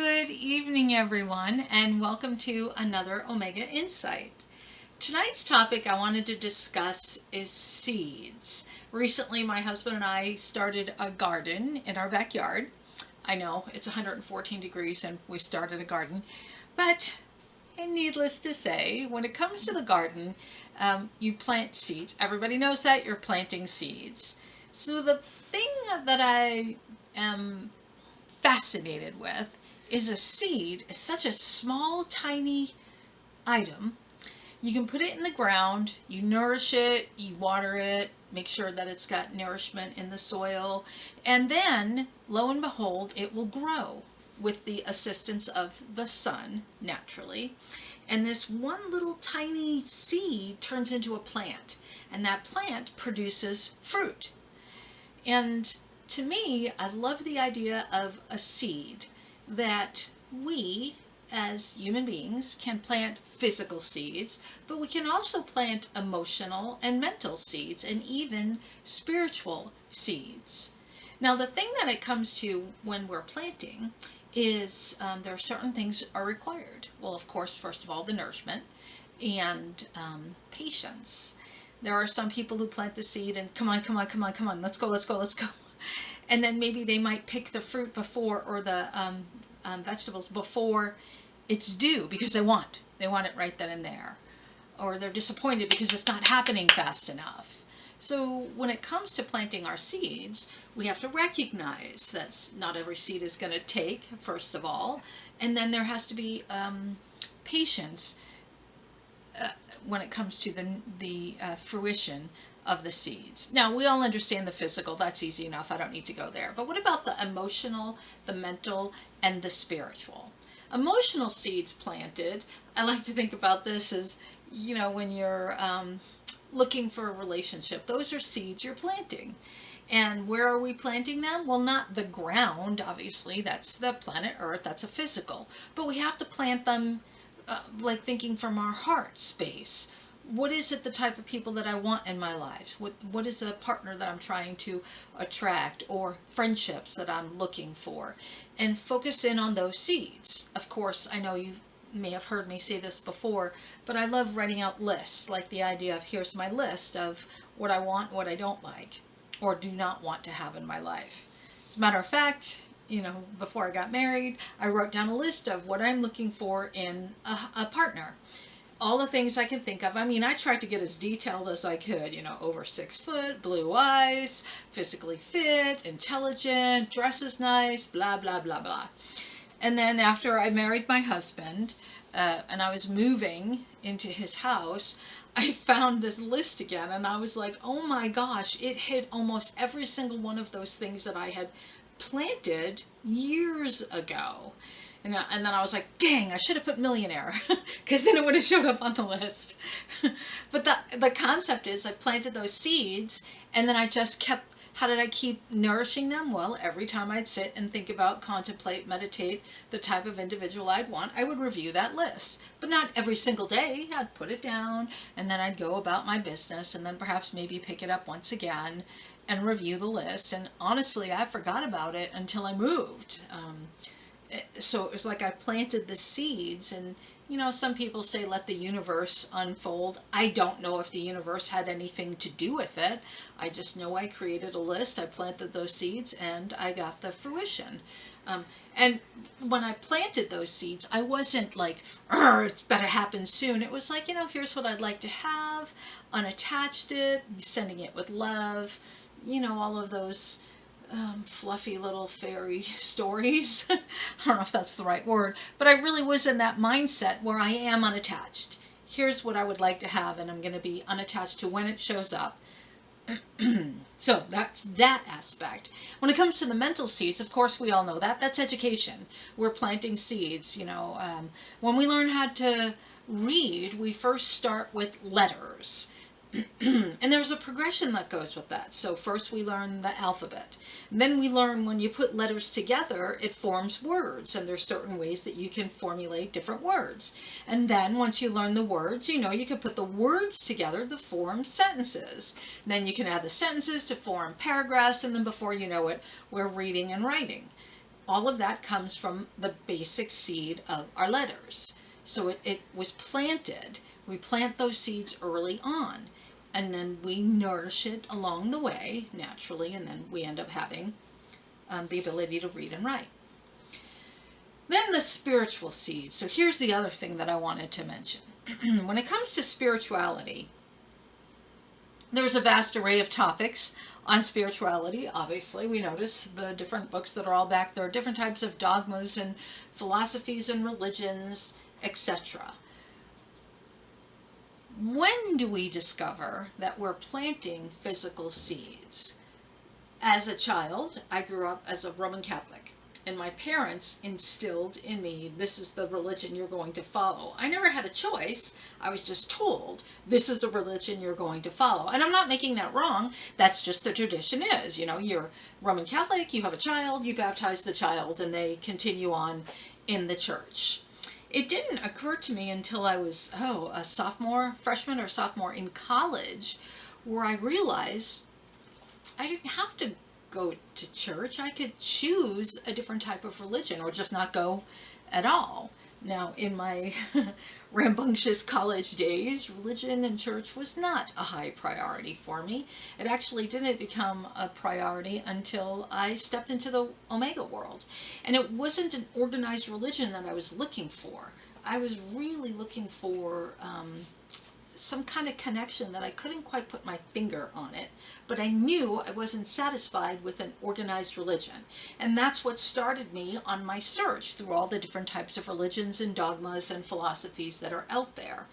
Good evening, everyone, and welcome to another Omega Insight. Tonight's topic I wanted to discuss is seeds. Recently, my husband and I started a garden in our backyard. I know it's 114 degrees and we started a garden, but needless to say, when it comes to the garden, you plant seeds. Everybody knows that you're planting seeds. So the thing that I am fascinated with is a seed is such a small, tiny item. You can put it in the ground, you nourish it, you water it, make sure that it's got nourishment in the soil, and then, lo and behold, it will grow with the assistance of the sun, naturally. And this one little tiny seed turns into a plant, and that plant produces fruit. And to me, I love the idea of a seed that we, as human beings, can plant physical seeds, but we can also plant emotional and mental seeds and even spiritual seeds. Now, the thing that it comes to when we're planting is there are certain things are required. Well, of course, first of all, the nourishment and patience. There are some people who plant the seed and come on, let's go. And then maybe they might pick the fruit before, or the vegetables before it's due, because they want it right then and there. Or they're disappointed because it's not happening fast enough. So when it comes to planting our seeds, we have to recognize that not every seed is going to take, first of all. And then there has to be patience when it comes to the fruition of the seeds. Now, we all understand the physical. That's easy enough. I don't need to go there. But what about the emotional, the mental, and the spiritual? Emotional seeds planted, I like to think about this as, when you're looking for a relationship, those are seeds you're planting. And where are we planting them? Well, not the ground, obviously. That's the planet Earth. That's a physical. But we have to plant them like thinking from our heart space. What is it, the type of people that I want in my life? What is a partner that I'm trying to attract, or friendships that I'm looking for? And focus in on those seeds. Of course, I know you may have heard me say this before, but I love writing out lists, like the idea of here's my list of what I want, what I don't like, or do not want to have in my life. As a matter of fact, before I got married, I wrote down a list of what I'm looking for in a partner. All the things I can think of. I mean, I tried to get as detailed as I could, over 6 foot, blue eyes, physically fit, intelligent, dresses nice, blah, blah, blah, blah. And then after I married my husband, and I was moving into his house, I found this list again, and I was like, oh my gosh, it hit almost every single one of those things that I had planted years ago. And then I was like, dang, I should have put millionaire, because then it would have showed up on the list. But the concept is I planted those seeds, and then I just kept, how did I keep nourishing them? Well, every time I'd sit and think about, contemplate, meditate the type of individual I'd want, I would review that list. But not every single day. I'd put it down, and then I'd go about my business, and then perhaps maybe pick it up once again and review the list. And honestly, I forgot about it until I moved. So it was like I planted the seeds, and some people say let the universe unfold. I don't know if the universe had anything to do with it. I just know I created a list, I planted those seeds, and I got the fruition. And when I planted those seeds, I wasn't like, it's better happen soon. It was like, here's what I'd like to have, unattached it, sending it with love, all of those fluffy little fairy stories. I don't know if that's the right word, but I really was in that mindset where I am unattached. Here's what I would like to have, and I'm going to be unattached to when it shows up. So that's that aspect. When it comes to the mental seeds, of course, we all know that. That's education. We're planting seeds. When we learn how to read, we first start with letters. And there's a progression that goes with that. So first we learn the alphabet. And then we learn when you put letters together, it forms words. And there's certain ways that you can formulate different words. And then once you learn the words, you can put the words together to form sentences. And then you can add the sentences to form paragraphs. And then before you know it, we're reading and writing. all of that comes from the basic seed of our letters. So it was planted. We plant those seeds early on, and then we nourish it along the way naturally, and then we end up having the ability to read and write. Then the spiritual seeds. So here's the other thing that I wanted to mention. When it comes to spirituality, there's a vast array of topics on spirituality. Obviously, we notice the different books that are all back there, different types of dogmas and philosophies and religions, etc. When do we discover that we're planting physical seeds? As a child, I grew up as a Roman Catholic, and my parents instilled in me, this is the religion you're going to follow. I never had a choice. I was just told, this is the religion you're going to follow. And I'm not making that wrong. That's just the tradition is. You know, you're Roman Catholic, you have a child, you baptize the child, and they continue on in the church. It didn't occur to me until I was, a freshman or sophomore in college, where I realized I didn't have to go to church. I could choose a different type of religion or just not go at all. Now, in my rambunctious college days, religion and church was not a high priority for me. It actually didn't become a priority until I stepped into the Omega world. And it wasn't an organized religion that I was looking for. I was really looking for some kind of connection that I couldn't quite put my finger on it, but I knew I wasn't satisfied with an organized religion. And that's what started me on my search through all the different types of religions and dogmas and philosophies that are out there.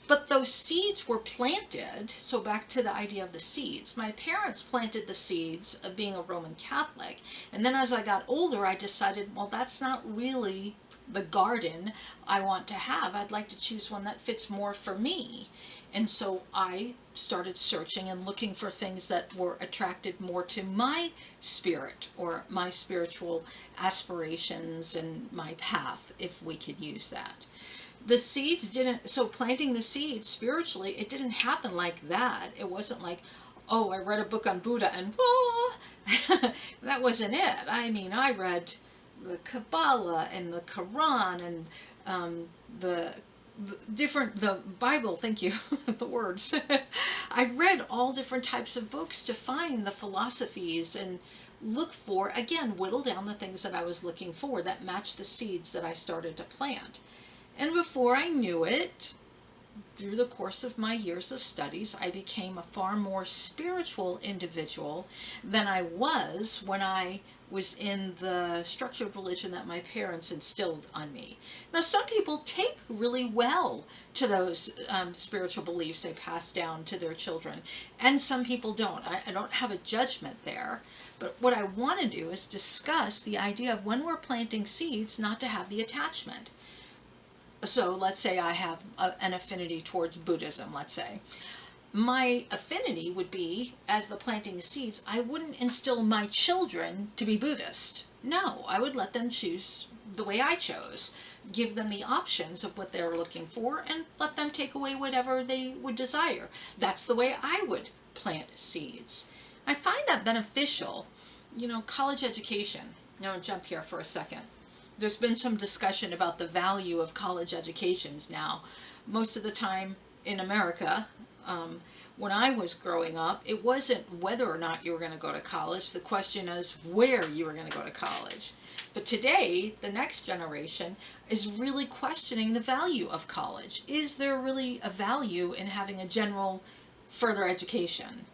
But those seeds were planted, so back to the idea of the seeds. My parents planted the seeds of being a Roman Catholic, and then as I got older, I decided, well, that's not really the garden I want to have. I'd like to choose one that fits more for me. And so I started searching and looking for things that were attracted more to my spirit or my spiritual aspirations and my path, if we could use that. The seeds didn't, so planting the seeds spiritually, it didn't happen like that. It wasn't like, oh, I read a book on Buddha and that wasn't it. I mean, I read the Kabbalah and the Quran and the Bible, thank you, the words. I read all different types of books to find the philosophies and look for, again, whittle down the things that I was looking for that matched the seeds that I started to plant. And before I knew it, through the course of my years of studies, I became a far more spiritual individual than I was when I was in the structured religion that my parents instilled on me. Now, some people take really well to those spiritual beliefs they pass down to their children, and some people don't. I don't have a judgment there, but what I want to do is discuss the idea of when we're planting seeds, not to have the attachment. So let's say I have an affinity towards Buddhism, let's say. My affinity would be, as the planting of seeds, I wouldn't instill my children to be Buddhist. No, I would let them choose the way I chose. Give them the options of what they're looking for and let them take away whatever they would desire. That's the way I would plant seeds. I find that beneficial. You know, college education. Now, I'll jump here for a second. There's been some discussion about the value of college educations now. Most of the time in America, when I was growing up, it wasn't whether or not you were going to go to college. The question is where you were going to go to college. But today, the next generation is really questioning the value of college. Is there really a value in having a general further education?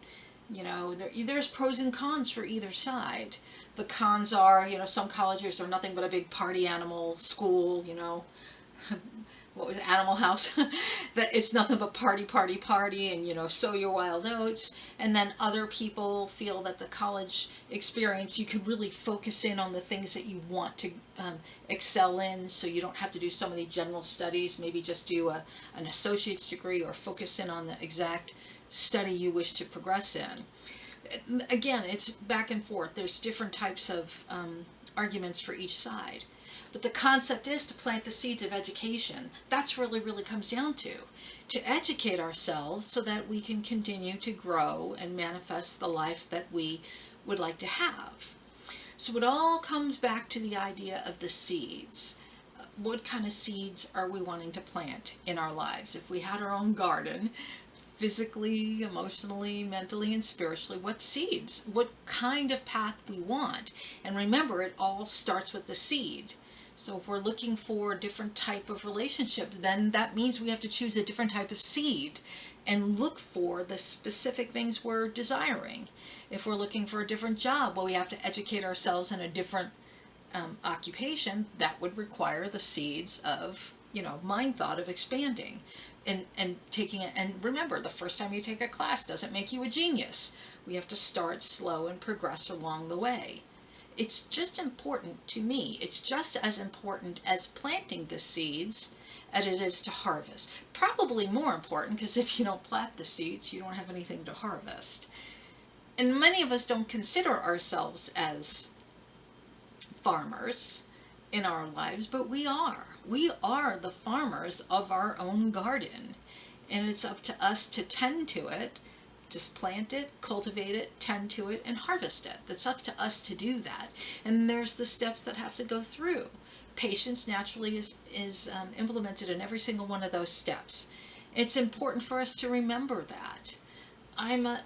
You know, there's pros and cons for either side. The cons are, you know, some colleges are nothing but a big party animal school, you know, what was it, Animal House, that it's nothing but party, and, you know, sow your wild oats. And then other people feel that the college experience, you could really focus in on the things that you want to excel in, so you don't have to do so many general studies, maybe just do an associate's degree or focus in on the exact study you wish to progress in. Again, it's back and forth. There's different types of arguments for each side. But the concept is to plant the seeds of education. That's really comes down to educate ourselves so that we can continue to grow and manifest the life that we would like to have. So it all comes back to the idea of the seeds. What kind of seeds are we wanting to plant in our lives? If we had our own garden, physically, emotionally, mentally, and spiritually, what seeds, what kind of path we want. And remember, it all starts with the seed. So if we're looking for a different type of relationship, then that means we have to choose a different type of seed and look for the specific things we're desiring. If we're looking for a different job, well, we have to educate ourselves in a different occupation. That would require the seeds of, mind thought of expanding and taking it. And remember, the first time you take a class doesn't make you a genius. We have to start slow and progress along the way. It's just important to me. It's just as important as planting the seeds as it is to harvest. Probably more important, because if you don't plant the seeds, you don't have anything to harvest. And many of us don't consider ourselves as farmers in our lives, but we are. We are the farmers of our own garden. And it's up to us to tend to it, just plant it, cultivate it, tend to it, and harvest it. That's up to us to do that. And there's the steps that have to go through. Patience naturally is implemented in every single one of those steps. It's important for us to remember that. I'm a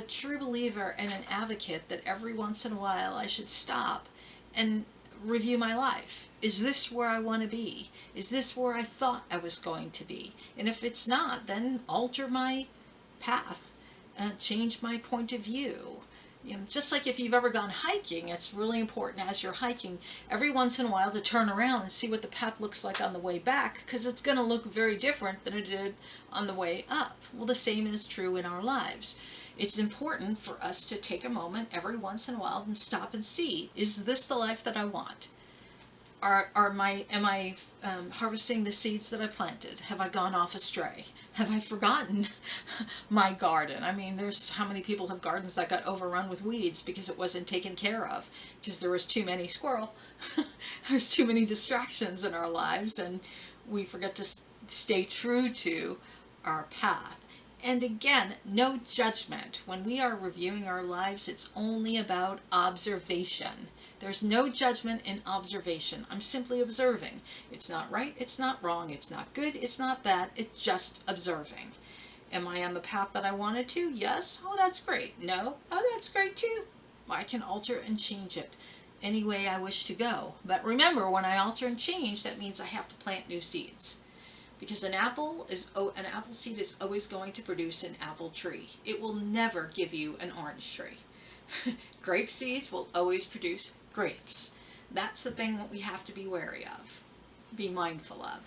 true believer and an advocate that every once in a while I should stop and review my life. Is this where I want to be? Is this where I thought I was going to be? And if it's not, then alter my path, change my point of view. Just like if you've ever gone hiking, it's really important as you're hiking every once in a while to turn around and see what the path looks like on the way back, because it's going to look very different than it did on the way up. Well, the same is true in our lives. It's important for us to take a moment every once in a while and stop and see, is this the life that I want? Am I harvesting the seeds that I planted? Have I gone off astray? Have I forgotten my garden? I mean, there's how many people have gardens that got overrun with weeds because it wasn't taken care of, because there was too many squirrel. There's too many distractions in our lives, and we forget to stay true to our path. And again, no judgment. When we are reviewing our lives, it's only about observation. There's no judgment in observation. I'm simply observing. It's not right, it's not wrong, it's not good, it's not bad, it's just observing. Am I on the path that I wanted to? Yes. Oh, that's great. No. Oh, that's great too. I can alter and change it any way I wish to go. But remember, when I alter and change, that means I have to plant new seeds. Because an apple seed is always going to produce an apple tree. It will never give you an orange tree. Grape seeds will always produce grapes. That's the thing that we have to be wary of, be mindful of.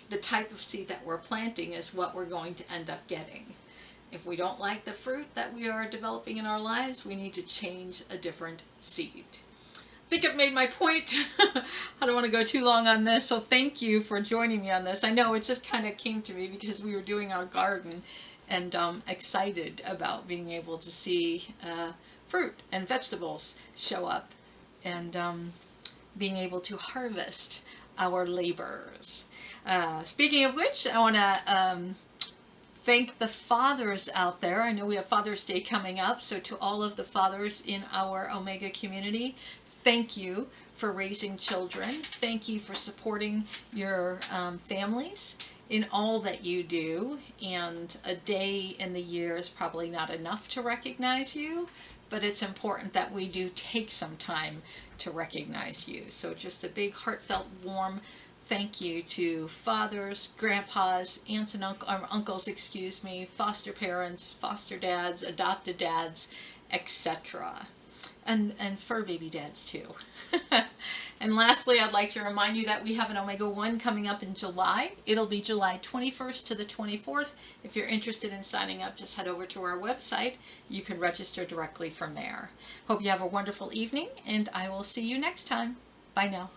The type of seed that we're planting is what we're going to end up getting. If we don't like the fruit that we are developing in our lives, we need to change a different seed. I think I've made my point. I don't want to go too long on this, so thank you for joining me on this. I know it just kind of came to me because we were doing our garden, and excited about being able to see fruit and vegetables show up, and being able to harvest our labors. Speaking of which, I want to thank the fathers out there. I know we have Father's Day coming up, so to all of the fathers in our Omega community, thank you for raising children. Thank you for supporting your families in all that you do. And a day in the year is probably not enough to recognize you, but it's important that we do take some time to recognize you. So just a big heartfelt, warm thank you to fathers, grandpas, aunts and uncles, foster parents, foster dads, adopted dads, etc. And fur baby dads too. And lastly, I'd like to remind you that we have an Omega 1 coming up in July. It'll be July 21st to the 24th. If you're interested in signing up, just head over to our website. You can register directly from there. Hope you have a wonderful evening, and I will see you next time. Bye now.